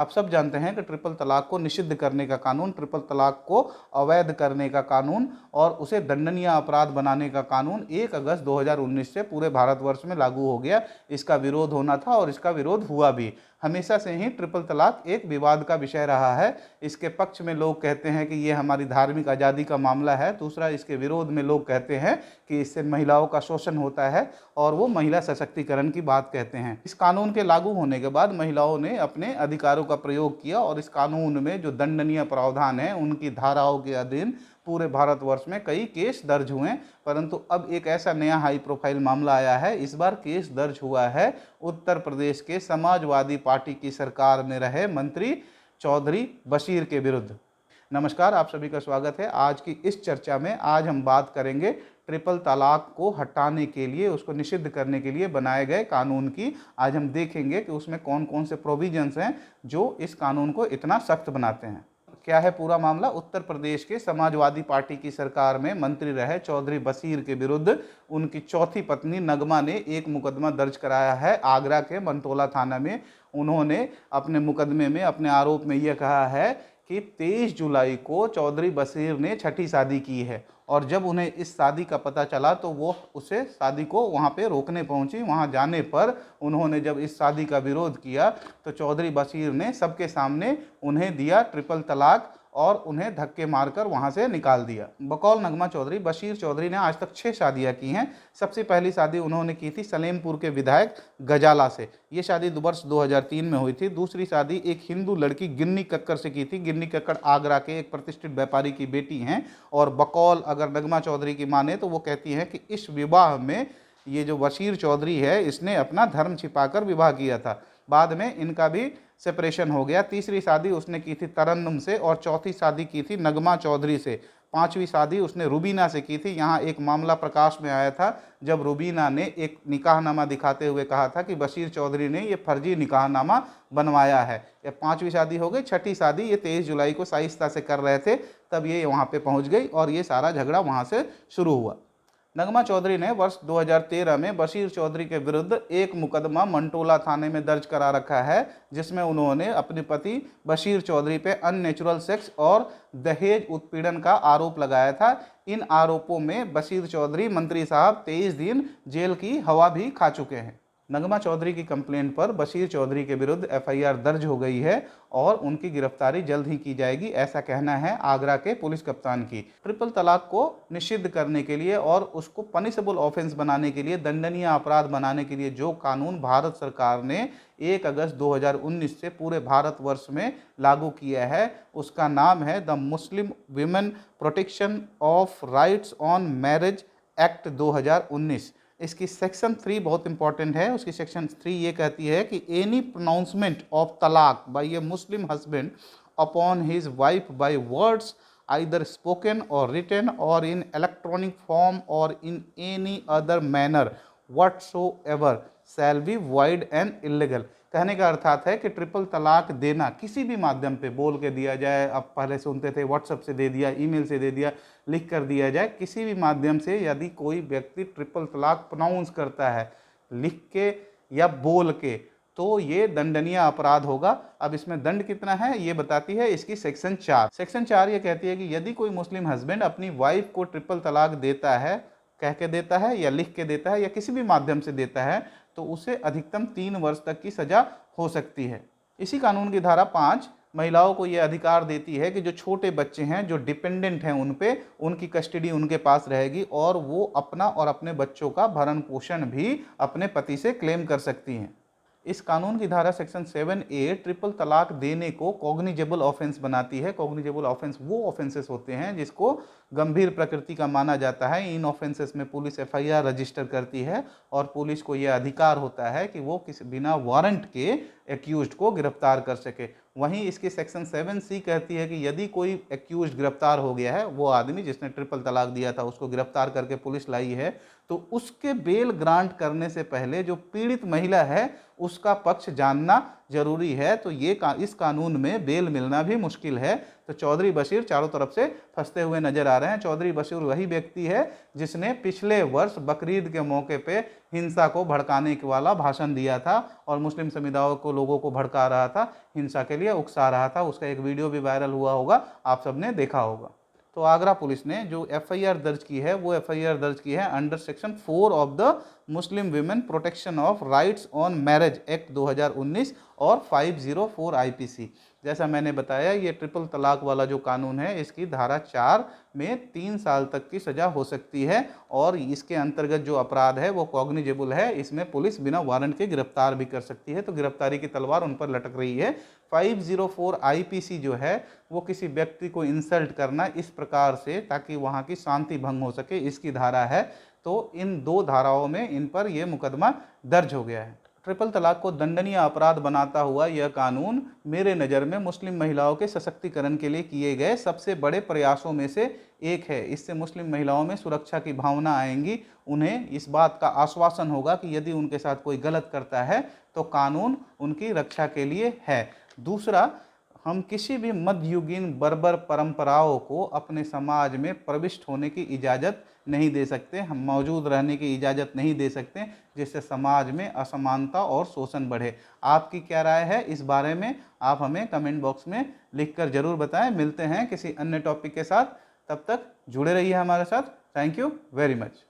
आप सब जानते हैं कि ट्रिपल तलाक को निषिद्ध करने का कानून, ट्रिपल तलाक को अवैध करने का कानून और उसे दंडनीय अपराध बनाने का कानून 1 अगस्त 2019 से पूरे भारतवर्ष में लागू हो गया। इसका विरोध होना था और इसका विरोध हुआ भी। हमेशा से ही ट्रिपल तलाक एक विवाद का विषय रहा है। इसके पक्ष में लोग कहते हैं कि ये हमारी धार्मिक आज़ादी का मामला है, दूसरा इसके विरोध में लोग कहते हैं कि इससे महिलाओं का शोषण होता है और वो महिला सशक्तिकरण की बात कहते हैं। इस कानून के लागू होने के बाद महिलाओं ने अपने अधिकारों का प्रयोग किया और इस कानून में जो दंडनीय प्रावधान है उनकी धाराओं के अधीन पूरे भारतवर्ष में कई केस दर्ज हुए। परंतु अब एक ऐसा नया हाई प्रोफाइल मामला आया है। इस बार केस दर्ज हुआ है उत्तर प्रदेश के समाजवादी पार्टी की सरकार में रहे मंत्री चौधरी बशीर के विरुद्ध। नमस्कार, आप सभी का स्वागत है। आज की इस चर्चा में आज हम बात करेंगे ट्रिपल तलाक को हटाने के लिए, उसको निषिद्ध करने के लिए बनाए गए कानून की। आज हम देखेंगे कि उसमें कौन कौन से प्रोविजंस हैं जो इस कानून को इतना सख्त बनाते हैं। क्या है पूरा मामला? उत्तर प्रदेश के समाजवादी पार्टी की सरकार में मंत्री रहे चौधरी बशीर के विरुद्ध उनकी चौथी पत्नी नगमा ने एक मुकदमा दर्ज कराया है आगरा के मंटोला थाना में। उन्होंने अपने मुकदमे में, अपने आरोप में यह कहा है कि 23 जुलाई को चौधरी बशीर ने छठी शादी की है और जब उन्हें इस शादी का पता चला तो वो उसे शादी को वहाँ पे रोकने पहुँची। वहाँ जाने पर उन्होंने जब इस शादी का विरोध किया तो चौधरी बशीर ने सबके सामने उन्हें दिया ट्रिपल तलाक और उन्हें धक्के मारकर वहाँ से निकाल दिया। बकौल नगमा चौधरी, बशीर चौधरी ने आज तक 6 शादियाँ की हैं। सबसे पहली शादी उन्होंने की थी सलेमपुर के विधायक गजाला से। ये शादी वर्ष 2003 में हुई थी। दूसरी शादी एक हिंदू लड़की गिन्नी कक्कर से की थी। गिन्नी कक्कर आगरा के एक प्रतिष्ठित व्यापारी की बेटी हैं और बकौल अगर नगमा चौधरी की माने तो वो कहती हैं कि इस विवाह में ये जो बशीर चौधरी है इसने अपना धर्म छिपाकर विवाह किया था। बाद में इनका भी सेपरेशन हो गया। तीसरी शादी उसने की थी तरन्नुम से और चौथी शादी की थी नगमा चौधरी से। पांचवी शादी उसने रुबीना से की थी। यहाँ एक मामला प्रकाश में आया था जब रुबीना ने एक निकाहनामा दिखाते हुए कहा था कि बशीर चौधरी ने ये फर्जी निकाहनामा बनवाया है। ये पांचवी शादी हो गई। छठी शादी ये 23 जुलाई को साइस्ता से कर रहे थे, तब ये वहाँ पे पहुँच गई और ये सारा झगड़ा वहाँ से शुरू हुआ। नगमा चौधरी ने वर्ष 2013 में बशीर चौधरी के विरुद्ध एक मुकदमा मंटोला थाने में दर्ज करा रखा है जिसमें उन्होंने अपने पति बशीर चौधरी पे अननेचुरल सेक्स और दहेज उत्पीड़न का आरोप लगाया था। इन आरोपों में बशीर चौधरी मंत्री साहब 23 दिन जेल की हवा भी खा चुके हैं। नगमा चौधरी की कंप्लेंट पर बशीर चौधरी के विरुद्ध एफआईआर दर्ज हो गई है और उनकी गिरफ्तारी जल्द ही की जाएगी, ऐसा कहना है आगरा के पुलिस कप्तान की। ट्रिपल तलाक को निषिद्ध करने के लिए और उसको पनिशेबल ऑफेंस बनाने के लिए, दंडनीय अपराध बनाने के लिए जो कानून भारत सरकार ने 1 अगस्त 2019 से पूरे भारतवर्ष में लागू किया है उसका नाम है the Muslim women protection of rights on marriage act 2019। इसकी सेक्शन 3 बहुत इंपॉर्टेंट है। उसकी सेक्शन 3 ये कहती है कि any pronouncement of talaq by a Muslim husband upon his wife by words either spoken or written or in electronic form or in any other manner whatsoever shall be void and illegal. कहने का अर्थात है कि triple तलाक देना किसी भी माध्यम पे बोल के दिया जाए, अब पहले सुनते थे व्हाट्सएप से दे दिया, ईमेल से दे दिया, लिख कर दिया जाए, किसी भी माध्यम से यदि कोई व्यक्ति ट्रिपल तलाक प्रोनाउंस करता है लिख के या बोल के तो ये दंडनीय अपराध होगा। अब इसमें दंड कितना है ये बताती है इसकी सेक्शन 4। सेक्शन 4 ये कहती है कि यदि कोई मुस्लिम हस्बैंड अपनी वाइफ को ट्रिपल तलाक देता है, कह के देता है या लिख के देता है या किसी भी माध्यम से देता है तो उसे अधिकतम 3 वर्ष तक की सजा हो सकती है। इसी कानून की धारा 5 महिलाओं को यह अधिकार देती है कि जो छोटे बच्चे हैं, जो डिपेंडेंट हैं, उन पे उनकी कस्टडी उनके पास रहेगी और वो अपना और अपने बच्चों का भरण पोषण भी अपने पति से क्लेम कर सकती हैं। इस कानून की धारा सेक्शन 7A ट्रिपल तलाक देने को कॉग्निजेबल ऑफेंस बनाती है। कॉग्निजेबल ऑफेंस वो ऑफेंसेस होते हैं जिसको गंभीर प्रकृति का माना जाता है। इन ऑफेंसेस में पुलिस एफआईआर रजिस्टर करती है और पुलिस को यह अधिकार होता है कि वो किसी बिना वारंट के एक्यूज्ड को गिरफ्तार कर सके। वहीं इसकी सेक्शन 7C कहती है कि यदि कोई एक्यूज्ड गिरफ्तार हो गया है, वो आदमी जिसने ट्रिपल तलाक दिया था उसको गिरफ्तार करके पुलिस लाई है, तो उसके बेल ग्रांट करने से पहले जो पीड़ित महिला है उसका पक्ष जानना जरूरी है। तो ये इस कानून में बेल मिलना भी मुश्किल है। तो चौधरी बशीर चारों तरफ से फंसते हुए नजर आ रहे हैं। चौधरी बशीर वही व्यक्ति है जिसने पिछले वर्ष बकरीद के मौके पे हिंसा को भड़काने वाला भाषण दिया था और मुस्लिम समुदाय को, लोगों को भड़का रहा था, हिंसा के लिए उकसा रहा था। उसका एक वीडियो भी वायरल हुआ होगा, आप सबने देखा होगा। तो आगरा पुलिस ने जो एफआईआर दर्ज की है वो एफआईआर दर्ज की है under section 4 of the Muslim women protection of rights on marriage act 2019 और 504 आईपीसी। जैसा मैंने बताया, ये ट्रिपल तलाक वाला जो कानून है इसकी धारा 4 में 3 साल तक की सज़ा हो सकती है और इसके अंतर्गत जो अपराध है वो कॉग्निजेबल है। इसमें पुलिस बिना वारंट के गिरफ्तार भी कर सकती है, तो गिरफ्तारी की तलवार उन पर लटक रही है। 504 आईपीसी जो है वो किसी व्यक्ति को इंसल्ट करना इस प्रकार से ताकि वहाँ की शांति भंग हो सके, इसकी धारा है। तो इन 2 धाराओं में इन पर यह मुकदमा दर्ज हो गया है। ट्रिपल तलाक को दंडनीय अपराध बनाता हुआ यह कानून मेरे नज़र में मुस्लिम महिलाओं के सशक्तिकरण के लिए किए गए सबसे बड़े प्रयासों में से एक है। इससे मुस्लिम महिलाओं में सुरक्षा की भावना आएंगी, उन्हें इस बात का आश्वासन होगा कि यदि उनके साथ कोई गलत करता है तो कानून उनकी रक्षा के लिए है। दूसरा, हम किसी भी मध्ययुगीन बर्बर परंपराओं को अपने समाज में प्रविष्ट होने की इजाज़त नहीं दे सकते, हम मौजूद रहने की इजाज़त नहीं दे सकते, जिससे समाज में असमानता और शोषण बढ़े। आपकी क्या राय है इस बारे में, आप हमें कमेंट बॉक्स में लिखकर ज़रूर बताएं। मिलते हैं किसी अन्य टॉपिक के साथ, तब तक जुड़े रहिए हमारे साथ। Thank you very much.